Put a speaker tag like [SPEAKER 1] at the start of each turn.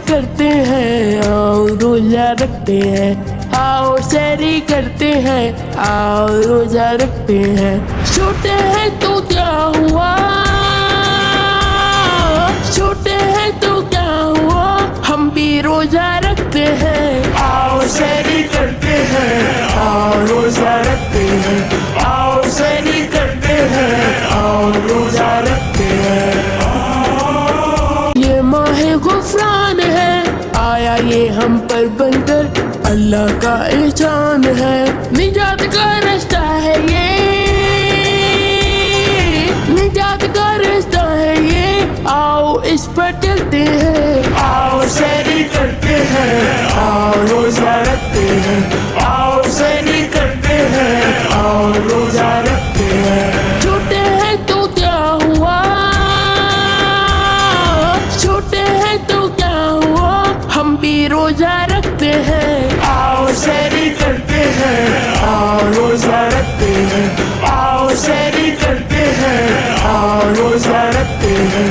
[SPEAKER 1] करते हैं, आओ रोजा रखते हैं। आओ शहरी करते हैं, आओ रोजा रखते हैं। छोटे हैं तो क्या हुआ, छोटे हैं तो क्या हुआ, हम भी रोजा रखते हैं। आओ शहरी करते हैं, आओ रोजा रखते हैं। आओ शहरी करते हैं, आओ रोजा रखते हैं। ये माहे गुफरान है, आया ये हम पर बनकर, अल्लाह का एहसान है। निजात का रास्ता है ये, निजात का रास्ता है ये। आओ इस पर चलते हैं, आओ शहरी करते हैं, आओ रोजा रखते हैं। आओ शहरी करते हैं, आओ रोजा रखते हैं। छोटे हैं तो क्या हुआ, छोटे हैं तो क्या हुआ, हम भी रोजा रखते हैं। आओ शहरी करते हैं, आओ रोजा रखते हैं। आओ शहरी करते हैं, आओ रोजा रखते हैं।